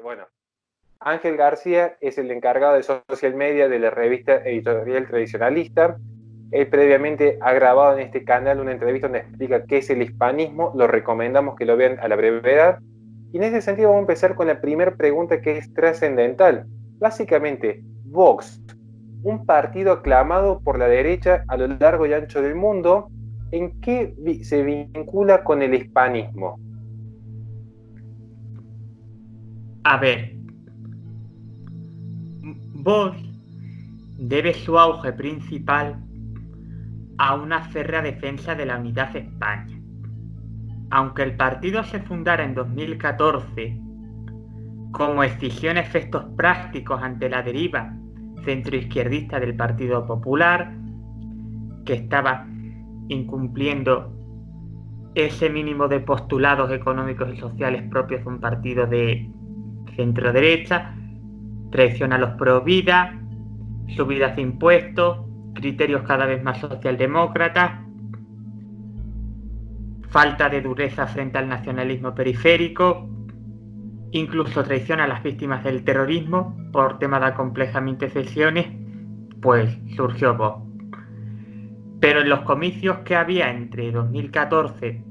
Bueno, Ángel García es el encargado de social media de la revista editorial tradicionalista. Él previamente ha grabado en este canal una entrevista donde explica qué es el hispanismo. Lo recomendamos que lo vean a la brevedad. Y en ese sentido vamos a empezar con la primera pregunta, que es trascendental. Básicamente, Vox, un partido aclamado por la derecha a lo largo y ancho del mundo, ¿en qué se vincula con el hispanismo? A ver, Vox debe su auge principal a una férrea defensa de la unidad de España. Aunque el partido se fundara en 2014 como escisión efectos prácticos ante la deriva centroizquierdista del Partido Popular, que estaba incumpliendo ese mínimo de postulados económicos y sociales propios de un partido de centro derecha, traición a los pro vida, subidas de impuestos, criterios cada vez más socialdemócratas, falta de dureza frente al nacionalismo periférico, incluso traición a las víctimas del terrorismo por tema de acomplejamiento de sesiones, pues surgió Vox. Pero en los comicios que había entre 2014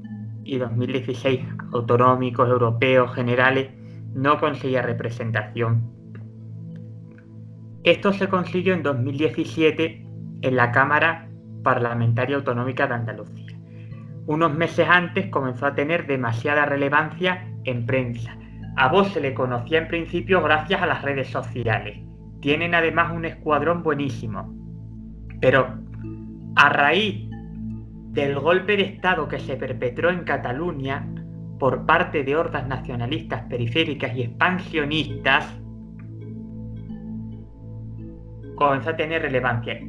y 2016, autonómicos, europeos, generales, no conseguía representación. Esto se consiguió en 2017 en la Cámara Parlamentaria Autonómica de Andalucía. Unos meses antes comenzó a tener demasiada relevancia en prensa. A Vox se le conocía en principio gracias a las redes sociales. Tienen además un escuadrón buenísimo. Pero a raíz del golpe de Estado que se perpetró en Cataluña por parte de hordas nacionalistas periféricas y expansionistas, comenzó a tener relevancia.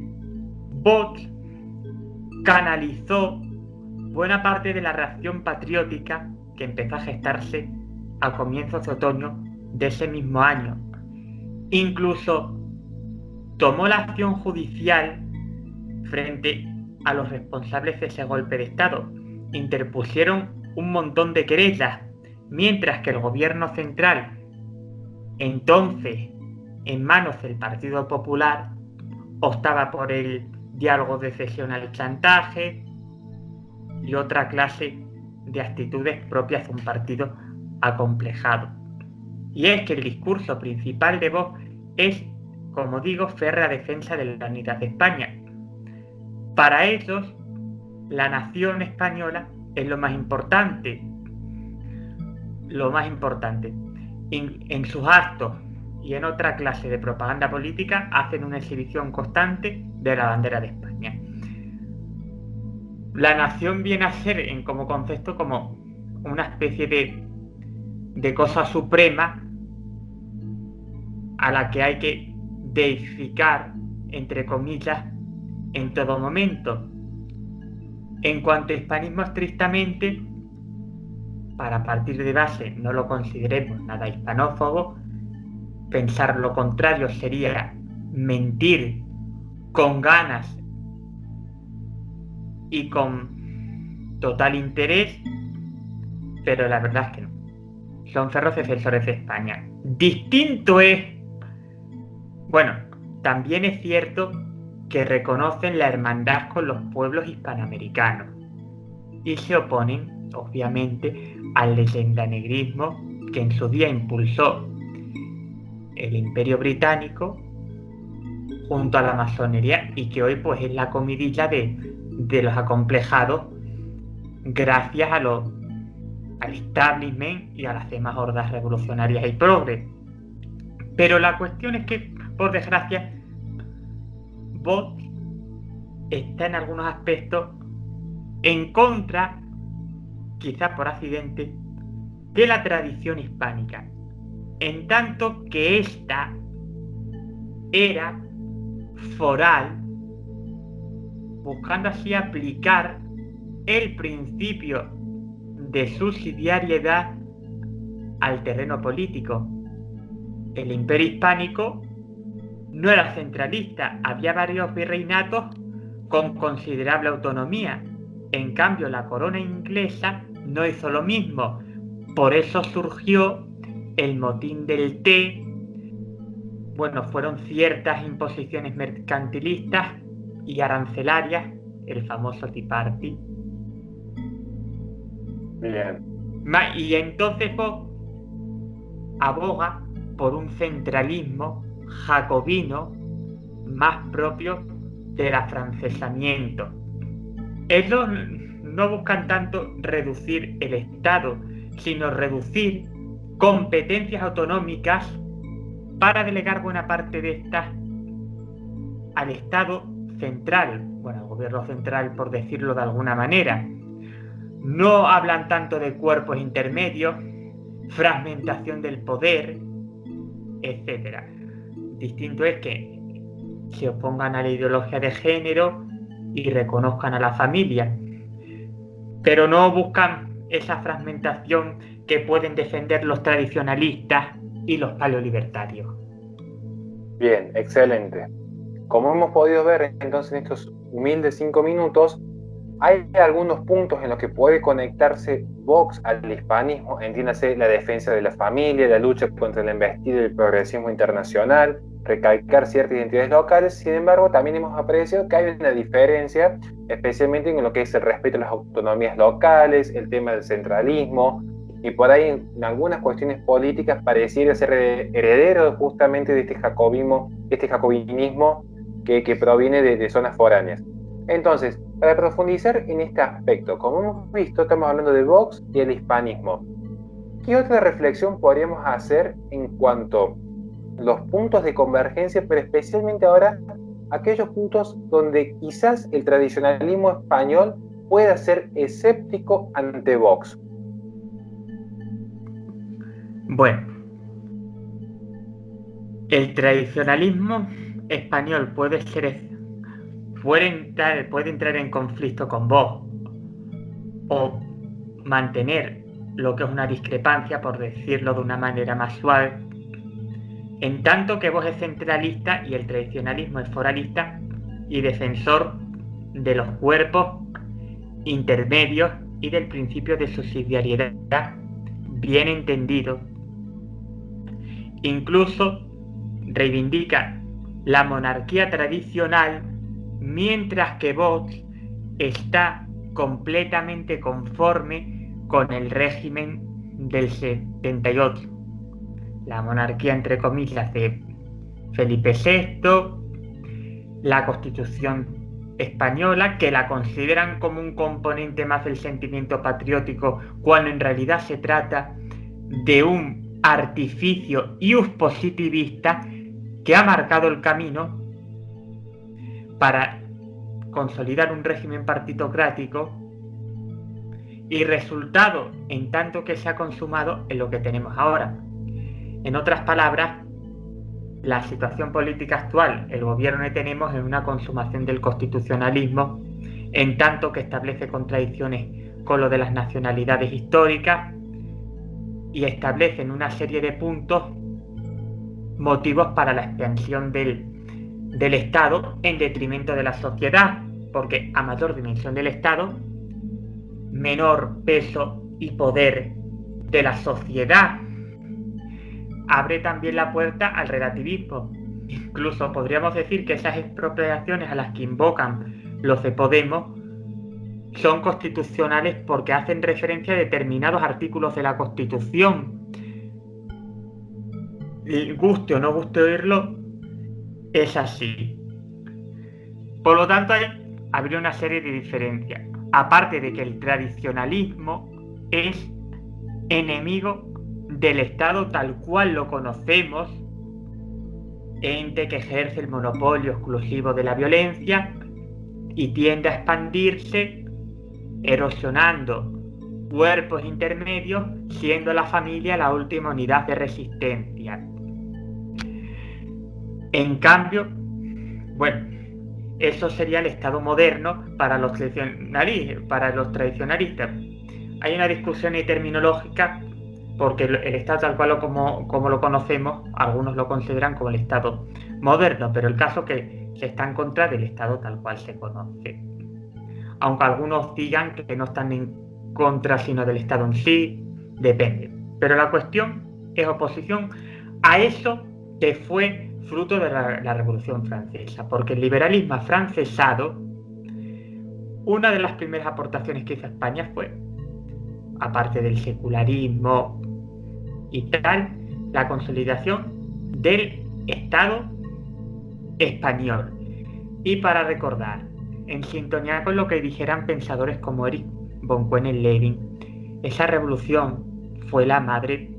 Vox canalizó buena parte de la reacción patriótica que empezó a gestarse a comienzos de otoño de ese mismo año. Incluso tomó la acción judicial frente a los responsables de ese golpe de Estado. Interpusieron un montón de querellas, mientras que el gobierno central, entonces en manos del Partido Popular, optaba por el diálogo de cesión al chantaje y otra clase de actitudes propias de un partido acomplejado. Y es que el discurso principal de Vox es, como digo, férrea defensa de la unidad de España. Para ellos, la nación española es lo más importante. Lo más importante. En sus actos y en otra clase de propaganda política hacen una exhibición constante de la bandera de España. La nación viene a ser, como concepto, como una especie de cosa suprema a la que hay que deificar, entre comillas, en todo momento. En cuanto a hispanismo estrictamente, para partir de base no lo consideremos nada hispanófobo. Pensar lo contrario sería mentir con ganas y con total interés, pero la verdad es que no. Son ferros defensores de España. Distinto es, bueno, también es cierto que reconocen la hermandad con los pueblos hispanoamericanos y se oponen, obviamente, al leyendanegrismo que en su día impulsó el Imperio Británico junto a la masonería y que hoy pues es la comidilla de los acomplejados gracias al establishment y a las demás hordas revolucionarias y progres. Pero la cuestión es que, por desgracia, Vox está en algunos aspectos en contra, quizás por accidente, de la tradición hispánica, en tanto que esta era foral, buscando así aplicar el principio de subsidiariedad al terreno político. El imperio hispánico no era centralista, había varios virreinatos con considerable autonomía. En cambio, la corona inglesa no hizo lo mismo. Por eso surgió el motín del té, bueno, fueron ciertas imposiciones mercantilistas y arancelarias, el famoso Tea Party. Bien. Y entonces Vox aboga por un centralismo jacobino más propio del afrancesamiento. Ellos no buscan tanto reducir el Estado, sino reducir competencias autonómicas para delegar buena parte de estas al Estado central, bueno, al gobierno central, por decirlo de alguna manera. No hablan tanto de cuerpos intermedios, fragmentación del poder, etc. Distinto es que se opongan a la ideología de género y reconozcan a la familia, pero no buscan esa fragmentación que pueden defender los tradicionalistas y los paleolibertarios. Bien, excelente. Como hemos podido ver entonces en estos humildes 5 minutos, hay algunos puntos en los que puede conectarse Vox al hispanismo, entiéndase la defensa de la familia, la lucha contra la embestida y el progresismo internacional, recalcar ciertas identidades locales. Sin embargo, también hemos apreciado que hay una diferencia, especialmente en lo que es el respeto a las autonomías locales, el tema del centralismo, y por ahí en algunas cuestiones políticas pareciera ser heredero justamente de este jacobinismo que proviene de zonas foráneas. Entonces, para profundizar en este aspecto, como hemos visto, estamos hablando de Vox y el hispanismo. ¿Qué otra reflexión podríamos hacer en cuanto a los puntos de convergencia, pero especialmente ahora aquellos puntos donde quizás el tradicionalismo español pueda ser escéptico ante Vox? Bueno, el tradicionalismo español puede entrar en conflicto con Vox o mantener lo que es una discrepancia, por decirlo de una manera más suave, en tanto que Vox es centralista y el tradicionalismo es foralista y defensor de los cuerpos intermedios y del principio de subsidiariedad bien entendido. Incluso reivindica la monarquía tradicional, mientras que Vox está completamente conforme con el régimen del 78, la monarquía entre comillas de Felipe VI, la Constitución española, que la consideran como un componente más del sentimiento patriótico, cuando en realidad se trata de un artificio iuspositivista que ha marcado el camino para consolidar un régimen partitocrático y resultado en tanto que se ha consumado en lo que tenemos ahora. En otras palabras, la situación política actual, el gobierno que tenemos, es una consumación del constitucionalismo, en tanto que establece contradicciones con lo de las nacionalidades históricas y establece en una serie de puntos motivos para la expansión del Estado en detrimento de la sociedad, porque a mayor dimensión del Estado, menor peso y poder de la sociedad. Abre también la puerta al relativismo. Incluso podríamos decir que esas expropiaciones a las que invocan los de Podemos son constitucionales porque hacen referencia a determinados artículos de la Constitución. Guste o no guste oírlo, es así. Por lo tanto, habría una serie de diferencias. Aparte de que el tradicionalismo es enemigo del Estado tal cual lo conocemos, ente que ejerce el monopolio exclusivo de la violencia y tiende a expandirse, erosionando cuerpos intermedios, siendo la familia la última unidad de resistencia. En cambio, bueno, eso sería el Estado moderno para los tradicionalistas. Hay una discusión terminológica porque el Estado tal cual como lo conocemos, algunos lo consideran como el Estado moderno, pero el caso que se está en contra del Estado tal cual se conoce. Aunque algunos digan que no están en contra sino del Estado en sí, depende. Pero la cuestión es oposición a eso que fue fruto de la Revolución Francesa, porque el liberalismo afrancesado, una de las primeras aportaciones que hizo España fue, aparte del secularismo y tal, la consolidación del Estado español. Y para recordar, en sintonía con lo que dijeran pensadores como Erich von Kuehnelt-Leddihn, esa revolución fue la madre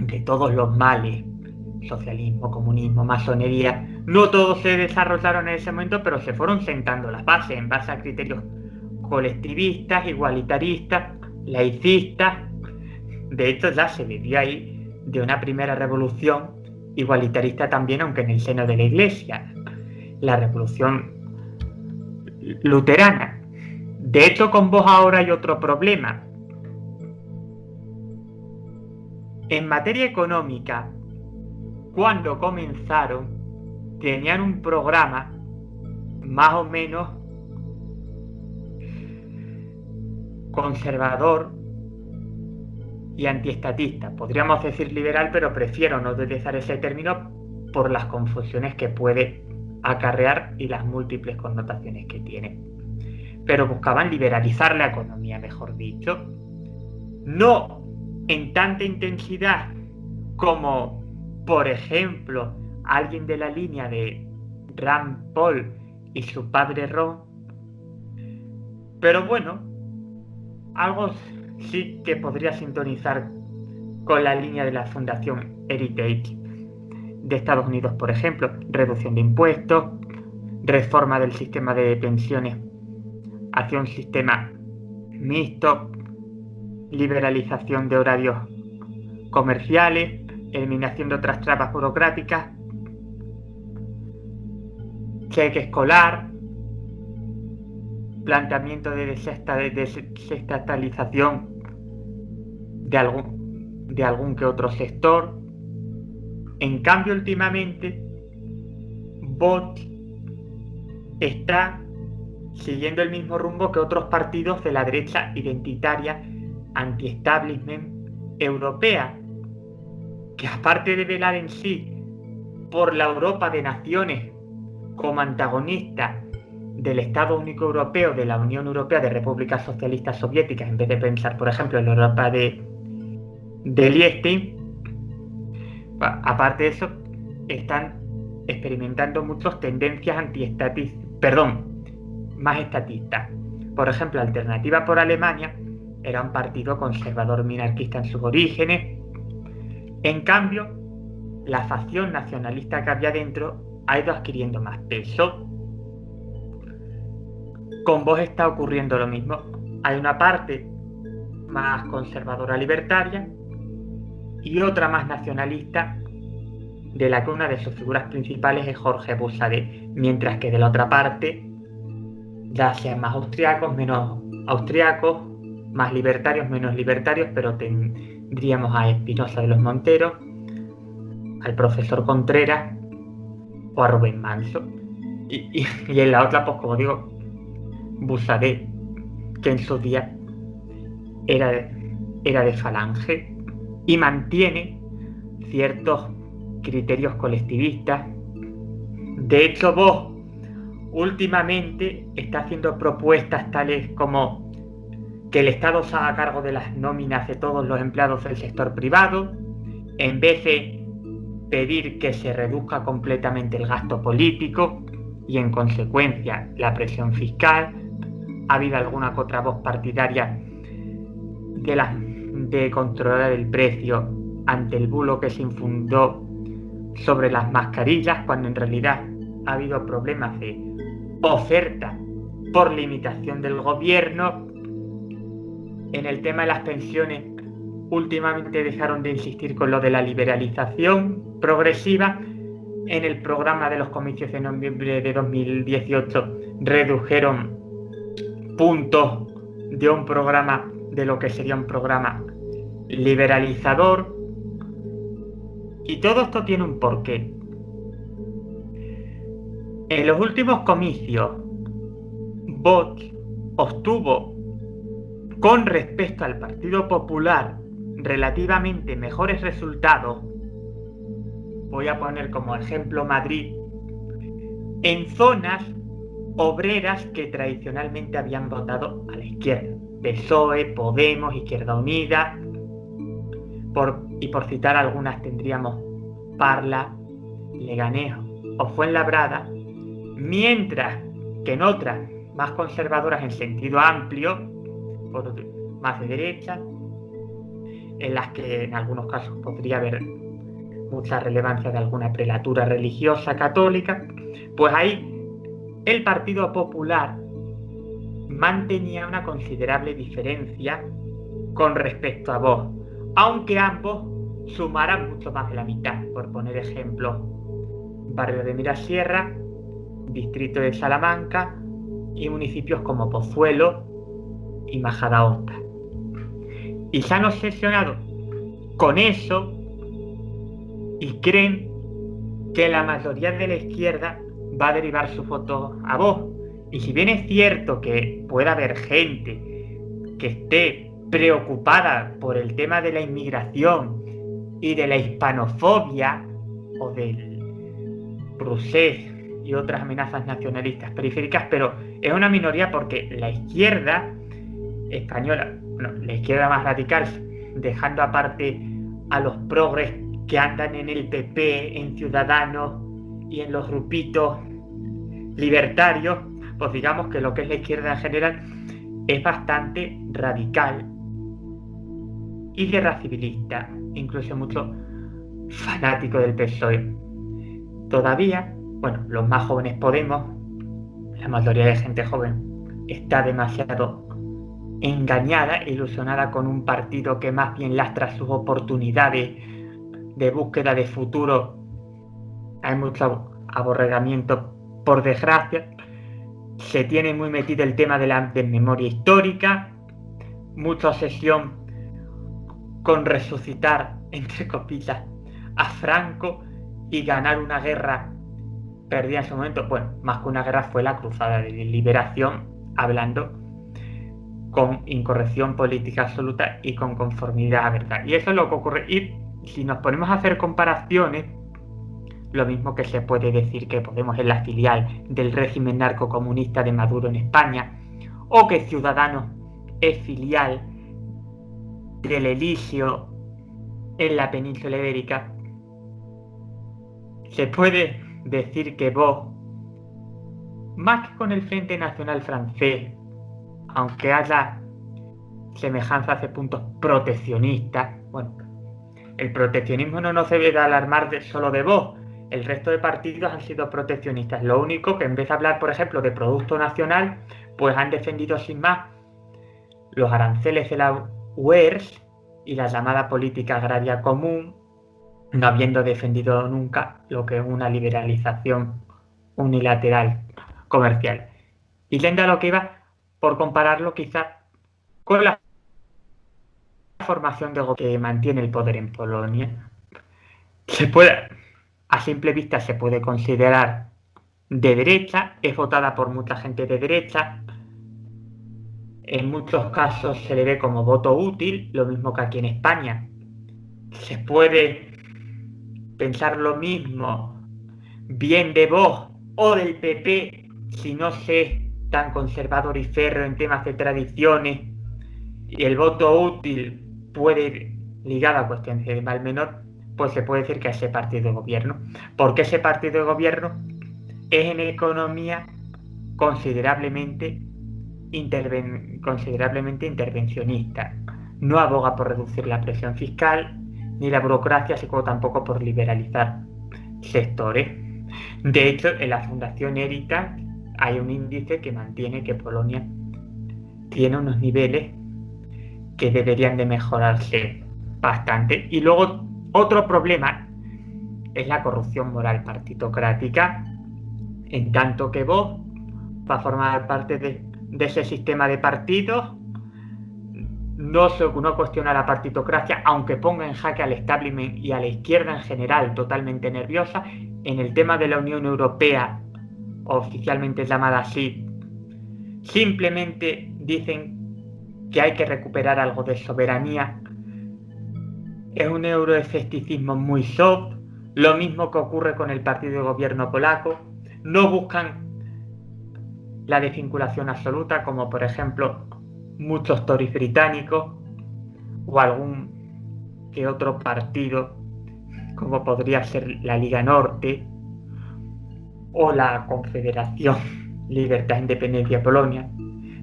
de todos los males. Socialismo, comunismo, masonería, no todos se desarrollaron en ese momento, pero se fueron sentando las bases en base a criterios colectivistas, igualitaristas, laicistas. De hecho, ya se vivió ahí de una primera revolución igualitarista también, aunque en el seno de la Iglesia, la revolución luterana. De hecho, con vos ahora hay otro problema. En materia económica, cuando comenzaron, tenían un programa más o menos conservador y antiestatista. Podríamos decir liberal, pero prefiero no utilizar ese término por las confusiones que puede acarrear y las múltiples connotaciones que tiene. Pero buscaban liberalizar la economía, mejor dicho. No en tanta intensidad como, por ejemplo, alguien de la línea de Rand Paul y su padre Ron. Pero bueno, algo sí que podría sintonizar con la línea de la Fundación Heritage de Estados Unidos, por ejemplo, reducción de impuestos, reforma del sistema de pensiones hacia un sistema mixto, liberalización de horarios comerciales, eliminación de otras trabas burocráticas, cheque escolar, planteamiento de desestatalización de algún que otro sector. En cambio, últimamente, Vox está siguiendo el mismo rumbo que otros partidos de la derecha identitaria anti-establishment europea, que aparte de velar en sí por la Europa de naciones como antagonista del Estado Único Europeo, de la Unión Europea de Repúblicas Socialistas Soviéticas, en vez de pensar, por ejemplo, en la Europa de Liechtenstein, aparte de eso, están experimentando muchas tendencias más estatistas. Por ejemplo, Alternativa por Alemania era un partido conservador minarquista en sus orígenes. En cambio, la facción nacionalista que había dentro ha ido adquiriendo más peso. Con Vox está ocurriendo lo mismo. Hay una parte más conservadora libertaria y otra más nacionalista, de la que una de sus figuras principales es Jorge Busadé, mientras que de la otra parte ya sean más austriacos, menos austriacos, más libertarios, menos libertarios, pero tendríamos a Espinosa de los Monteros, al profesor Contreras o a Rubén Manso. Y en la otra, pues como digo, Busadé, que en su día era de Falange y mantiene ciertos criterios colectivistas. De hecho, Vox últimamente está haciendo propuestas tales como que el Estado se haga cargo de las nóminas de todos los empleados del sector privado, en vez de pedir que se reduzca completamente el gasto político y, en consecuencia, la presión fiscal. Ha habido alguna que otra voz partidaria de controlar el precio ante el bulo que se infundó sobre las mascarillas, cuando en realidad ha habido problemas de oferta por limitación del gobierno. En el tema de las pensiones, últimamente dejaron de insistir con lo de la liberalización progresiva. En el programa de los comicios de noviembre de 2018 redujeron puntos de un programa, de lo que sería un programa liberalizador. Y todo esto tiene un porqué. En los últimos comicios, Vox obtuvo, con respecto al Partido Popular, relativamente mejores resultados, voy a poner como ejemplo Madrid, en zonas obreras que tradicionalmente habían votado a la izquierda. PSOE, Podemos, Izquierda Unida, por citar algunas tendríamos Parla, Leganés o Fuenlabrada, mientras que en otras más conservadoras en sentido amplio, más de derecha, en las que en algunos casos podría haber mucha relevancia de alguna prelatura religiosa católica, pues ahí el Partido Popular mantenía una considerable diferencia con respecto a Vox, aunque ambos sumaran mucho más de la mitad. Por poner ejemplos, barrio de Mirasierra, distrito de Salamanca y municipios como Pozuelo y Majadahonda. Y se han obsesionado con eso y creen que la mayoría de la izquierda va a derivar su voto a Vox. Y si bien es cierto que pueda haber gente que esté preocupada por el tema de la inmigración y de la hispanofobia o del procés y otras amenazas nacionalistas periféricas, pero es una minoría porque la izquierda española, la izquierda más radical, dejando aparte a los progres que andan en el PP, en Ciudadanos y en los grupitos libertarios, pues digamos que lo que es la izquierda en general es bastante radical y guerra civilista, incluso mucho fanático del PSOE. Todavía, los más jóvenes Podemos, la mayoría de gente joven está demasiado engañada, ilusionada con un partido que más bien lastra sus oportunidades de búsqueda de futuro. Hay mucho aborregamiento, por desgracia. Se tiene muy metido el tema de la desmemoria histórica, mucha obsesión con resucitar, entre comillas, a Franco y ganar una guerra perdida en su momento. Más que una guerra fue la cruzada de liberación, hablando con incorrección política absoluta y con conformidad a verdad. Y eso es lo que ocurre. Y si nos ponemos a hacer comparaciones, lo mismo que se puede decir que Podemos es la filial del régimen narcocomunista de Maduro en España, o que Ciudadanos es filial del Elíseo en la península ibérica, se puede decir que Vox, más que con el Frente Nacional francés, aunque haya semejanza hacia puntos proteccionistas, el proteccionismo no nos debe de alarmar solo de Vox. El resto de partidos han sido proteccionistas. Lo único que en vez de hablar, por ejemplo, de Producto Nacional, pues han defendido sin más los aranceles de la UERS y la llamada política agraria común, no habiendo defendido nunca lo que es una liberalización unilateral comercial. Y yendo a lo que iba, por compararlo quizás con la formación de gobierno que mantiene el poder en Polonia, a simple vista se puede considerar de derecha, es votada por mucha gente de derecha, en muchos casos se le ve como voto útil, lo mismo que aquí en España. Se puede pensar lo mismo bien de Vox o del PP si no se es tan conservador y férreo en temas de tradiciones, y el voto útil puede ir ligado a cuestiones de mal menor, pues se puede decir que ese partido de gobierno. Porque ese partido de gobierno es en economía considerablemente intervencionista. No aboga por reducir la presión fiscal ni la burocracia, así como tampoco por liberalizar sectores. De hecho, en la Fundación Heritage hay un índice que mantiene que Polonia tiene unos niveles que deberían de mejorarse bastante. Y luego otro problema es la corrupción moral partitocrática, en tanto que Vox va a formar parte de ese sistema de partidos. No cuestiona la partitocracia, aunque ponga en jaque al establishment y a la izquierda en general totalmente nerviosa. En el tema de la Unión Europea, oficialmente llamada así, simplemente dicen que hay que recuperar algo de soberanía es un euroescepticismo muy soft, lo mismo que ocurre con el partido de gobierno polaco. No buscan la desvinculación absoluta, como por ejemplo muchos Tories británicos o algún que otro partido, como podría ser la Liga Norte o la Confederación Libertad, Independencia, Polonia.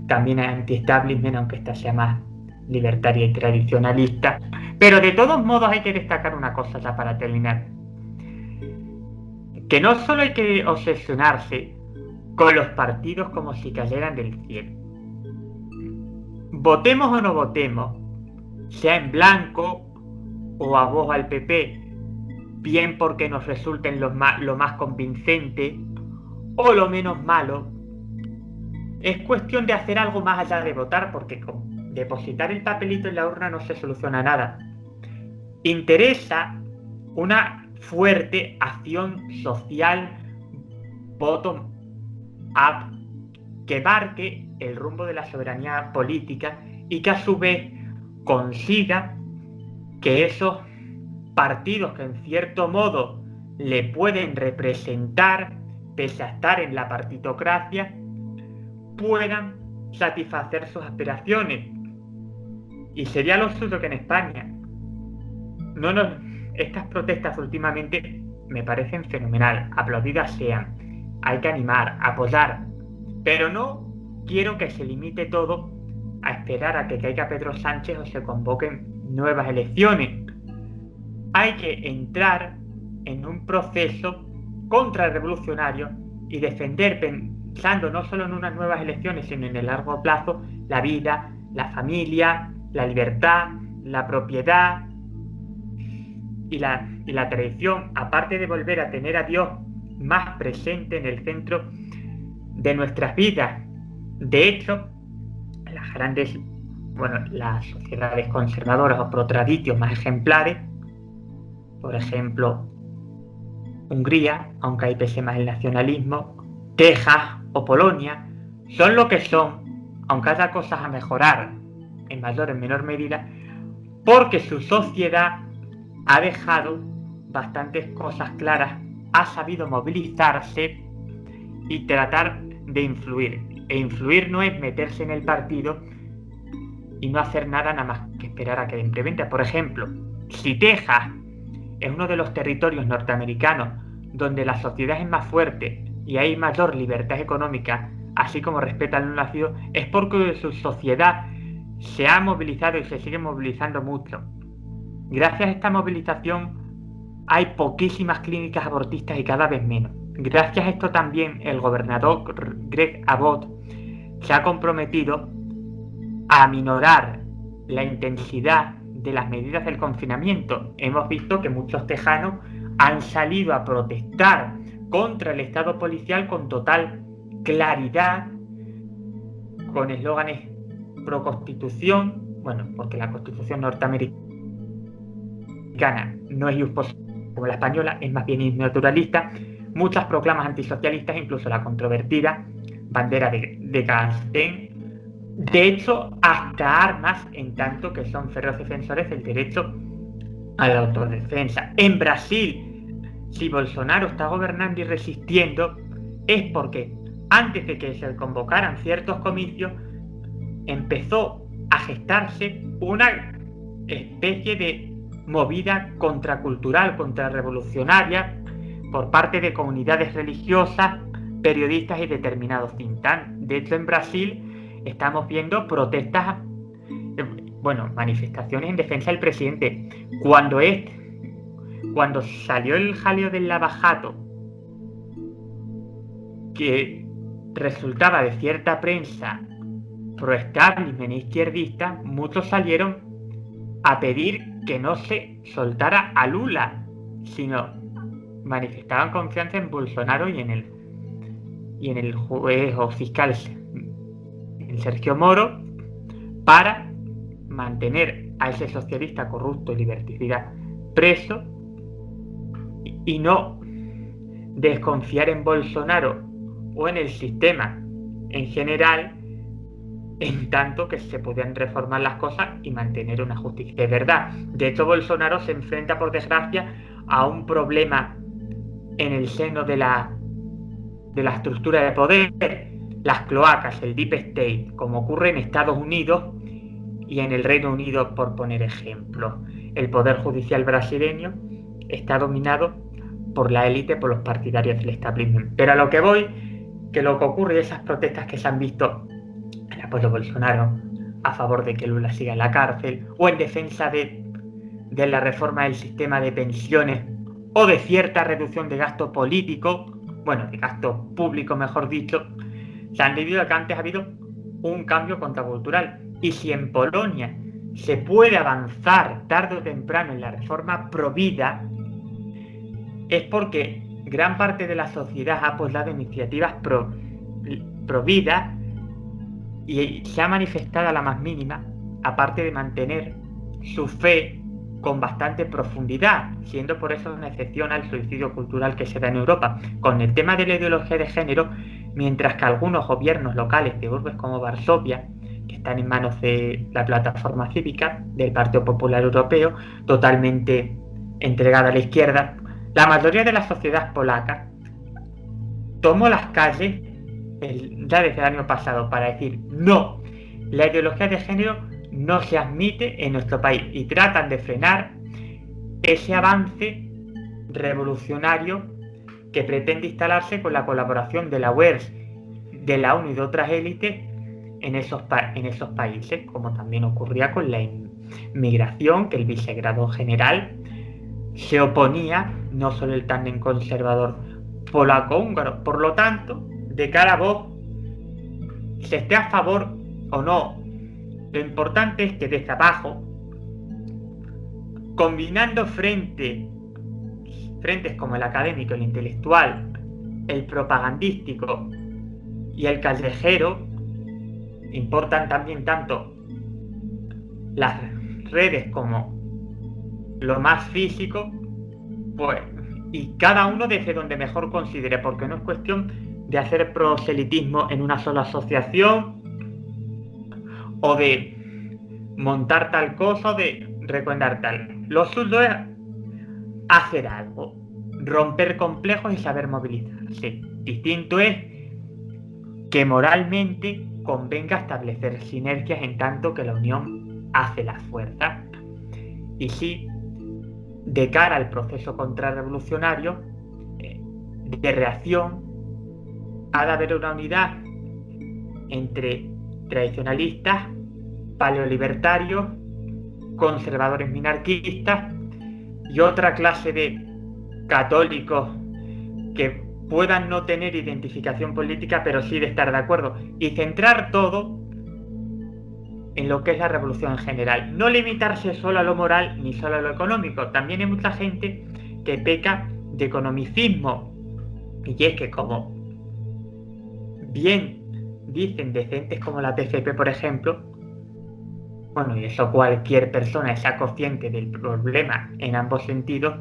También es anti-establishment, aunque esta sea más libertaria y tradicionalista. Pero de todos modos hay que destacar una cosa ya para terminar. Que no solo hay que obsesionarse con los partidos como si cayeran del cielo. Votemos o no votemos, sea en blanco o a voz al PP, bien porque nos resulten lo más convincente o lo menos malo, es cuestión de hacer algo más allá de votar, porque con depositar el papelito en la urna no se soluciona nada. Interesa una fuerte acción social bottom-up que marque el rumbo de la soberanía política y que a su vez consiga que esos partidos que en cierto modo le pueden representar, pese a estar en la partitocracia, puedan satisfacer sus aspiraciones. Y sería lo suyo que en España estas protestas últimamente me parecen fenomenal, aplaudidas sean, hay que animar, apoyar, pero no quiero que se limite todo a esperar a que caiga Pedro Sánchez o se convoquen nuevas elecciones. Hay que entrar en un proceso contrarrevolucionario y defender, pensando no solo en unas nuevas elecciones, sino en el largo plazo, la vida, la familia, la libertad, la propiedad y la tradición, aparte de volver a tener a Dios más presente en el centro de nuestras vidas. De hecho, las sociedades conservadoras o pro-traditio más ejemplares, por ejemplo, Hungría, aunque ahí pese más el nacionalismo, Texas o Polonia, son lo que son, aunque haya cosas a mejorar en mayor o en menor medida, porque su sociedad ha dejado bastantes cosas claras, ha sabido movilizarse y tratar de influir. E influir no es meterse en el partido y no hacer nada más que esperar a que implemente. Por ejemplo, si Texas es uno de los territorios norteamericanos donde la sociedad es más fuerte y hay mayor libertad económica, así como respeto al no nacido, es porque su sociedad se ha movilizado y se sigue movilizando mucho. Gracias a esta movilización hay poquísimas clínicas abortistas y cada vez menos. Gracias a esto también el gobernador Greg Abbott se ha comprometido a aminorar la intensidad de las medidas del confinamiento. Hemos visto que muchos tejanos han salido a protestar contra el estado policial con total claridad, con eslóganes pro constitución, porque la constitución norteamericana no es como la española, es más bien naturalista, muchas proclamas antisocialistas, incluso la controvertida bandera de Castén. De hecho, hasta armas, en tanto que son férreos defensores del derecho a la autodefensa. En Brasil, si Bolsonaro está gobernando y resistiendo, es porque antes de que se convocaran ciertos comicios, empezó a gestarse una especie de movida contracultural, contrarrevolucionaria, por parte de comunidades religiosas, periodistas y determinados think tanks. De hecho, en Brasil estamos viendo protestas, manifestaciones en defensa del presidente. Cuando salió el jaleo del Lava Jato, que resultaba de cierta prensa pro-establishment izquierdista, muchos salieron a pedir que no se soltara a Lula, sino manifestaban confianza en Bolsonaro y en el juez o fiscal Sergio Moro, para mantener a ese socialista corrupto y liberticida preso y no desconfiar en Bolsonaro o en el sistema en general, en tanto que se podían reformar las cosas y mantener una justicia de verdad. De hecho, Bolsonaro se enfrenta, por desgracia, a un problema en el seno de la estructura de poder, las cloacas, el Deep State, como ocurre en Estados Unidos y en el Reino Unido, por poner ejemplo. El poder judicial brasileño está dominado por la élite, por los partidarios del establishment. Pero a lo que voy, que lo que ocurre, esas protestas que se han visto en apoyo a Bolsonaro, a favor de que Lula siga en la cárcel, o en defensa de la reforma del sistema de pensiones, o de cierta reducción de gasto político, bueno, de gasto público, mejor dicho, se han debido a que antes ha habido un cambio contracultural. Y si en Polonia se puede avanzar tarde o temprano en la reforma provida, es porque gran parte de la sociedad ha apoyado iniciativas provida y se ha manifestado a la más mínima, aparte de mantener su fe con bastante profundidad, siendo por eso una excepción al suicidio cultural que se da en Europa. Con el tema de la ideología de género, mientras que algunos gobiernos locales de urbes como Varsovia, que están en manos de la plataforma cívica del Partido Popular Europeo, totalmente entregada a la izquierda, la mayoría de la sociedad polaca tomó las calles ya desde el año pasado para decir no, la ideología de género no se admite en nuestro país, y tratan de frenar ese avance revolucionario que pretende instalarse con la colaboración de la UERS, de la ONU y de otras élites en esos países, como también ocurría con la inmigración, que el vicegrado general se oponía, no solo el tándem conservador polaco-húngaro. Por lo tanto, de cara a vos, se esté a favor o no, lo importante es que desde abajo, combinando frentes como el académico, el intelectual, el propagandístico y el callejero, importan también tanto las redes como lo más físico, pues, y cada uno desde donde mejor considere, porque no es cuestión de hacer proselitismo en una sola asociación o de montar tal cosa o de recomendar tal. Lo suyo es hacer algo, romper complejos y saber movilizarse. Distinto es que moralmente convenga establecer sinergias en tanto que la unión hace la fuerza. Y sí, de cara al proceso contrarrevolucionario de reacción, ha de haber una unidad entre tradicionalistas, paleolibertarios, conservadores minarquistas y otra clase de católicos que puedan no tener identificación política, pero sí de estar de acuerdo, y centrar todo en lo que es la revolución en general. No limitarse solo a lo moral ni solo a lo económico. También hay mucha gente que peca de economicismo, y es que, como bien dicen decentes como la TFP, por ejemplo, bueno, y eso cualquier persona sea consciente del problema en ambos sentidos,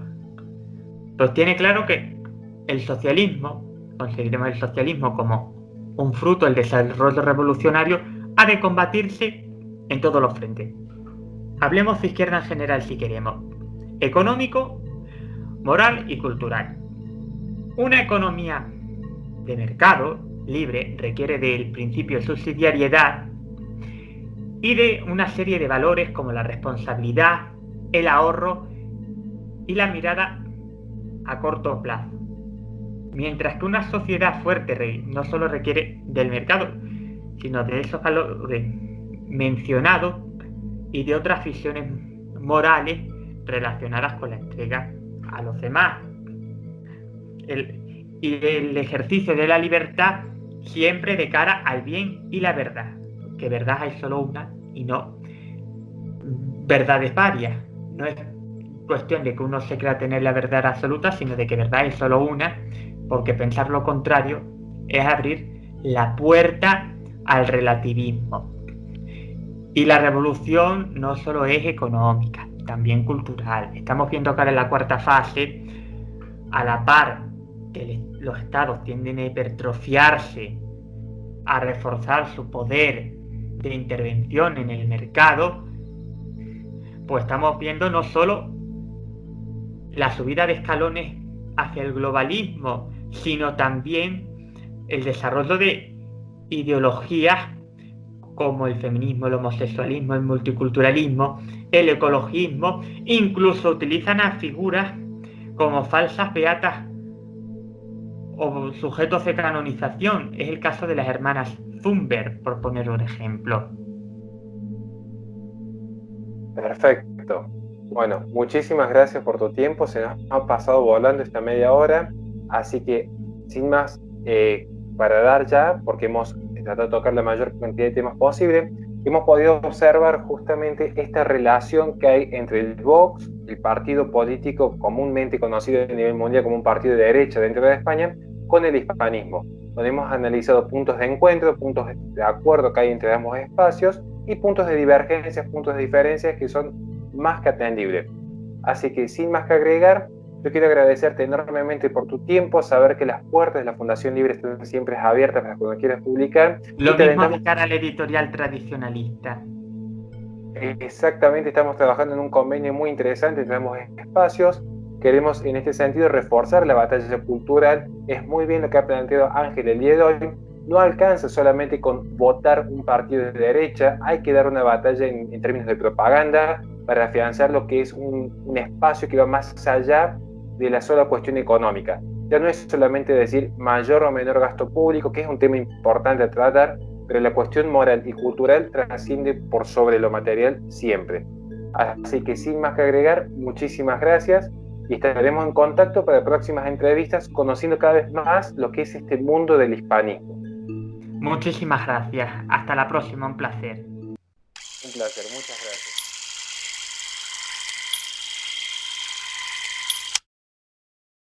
pues tiene claro que el socialismo, conseguiremos el socialismo como un fruto del desarrollo revolucionario, ha de combatirse en todos los frentes. Hablemos de izquierda en general si queremos: económico, moral y cultural. Una economía de mercado libre requiere del principio de subsidiariedad y de una serie de valores como la responsabilidad, el ahorro y la mirada a corto plazo. Mientras que una sociedad fuerte no solo requiere del mercado, sino de esos valores mencionados y de otras visiones morales relacionadas con la entrega a los demás. Y el ejercicio de la libertad siempre de cara al bien y la verdad, que verdad hay solo una y no verdades varias. No es cuestión de que uno se crea tener la verdad absoluta, sino de que verdad hay solo una, porque pensar lo contrario es abrir la puerta al relativismo. Y la revolución no solo es económica, también cultural. Estamos viendo que ahora en la cuarta fase, a la par que los estados tienden a hipertrofiarse, a reforzar su poder de intervención en el mercado, pues estamos viendo no solo la subida de escalones hacia el globalismo, sino también el desarrollo de ideologías como el feminismo, el homosexualismo, el multiculturalismo, el ecologismo. Incluso utilizan a figuras como falsas beatas o sujetos de canonización. Es el caso de las hermanas Thunberg, por poner un ejemplo. Perfecto. Bueno, muchísimas gracias por tu tiempo. Se nos ha pasado volando esta media hora. Así que, sin más, para dar ya, porque hemos tratado de tocar la mayor cantidad de temas posible, hemos podido observar justamente esta relación que hay entre el Vox, el partido político comúnmente conocido a nivel mundial como un partido de derecha dentro de España, con el hispanismo, donde hemos analizado puntos de encuentro, puntos de acuerdo que hay entre ambos espacios y puntos de divergencias, puntos de diferencias que son más que atendibles. Así que sin más que agregar, yo quiero agradecerte enormemente por tu tiempo, saber que las puertas de la Fundación Libre están siempre abiertas para cuando quieras publicar. Lo mismo de cara al editorial tradicionalista. Exactamente, estamos trabajando en un convenio muy interesante, tenemos espacios, queremos en este sentido reforzar la batalla cultural. Es muy bien lo que ha planteado Ángel el día de hoy. No alcanza solamente con votar un partido de derecha, hay que dar una batalla en términos de propaganda para afianzar lo que es un espacio que va más allá de la sola cuestión económica. Ya no es solamente decir mayor o menor gasto público, que es un tema importante a tratar, pero la cuestión moral y cultural trasciende por sobre lo material siempre. Así que sin más que agregar, muchísimas gracias y estaremos en contacto para próximas entrevistas conociendo cada vez más lo que es este mundo del hispanismo. Muchísimas gracias. Hasta la próxima, un placer. Un placer, muchas gracias.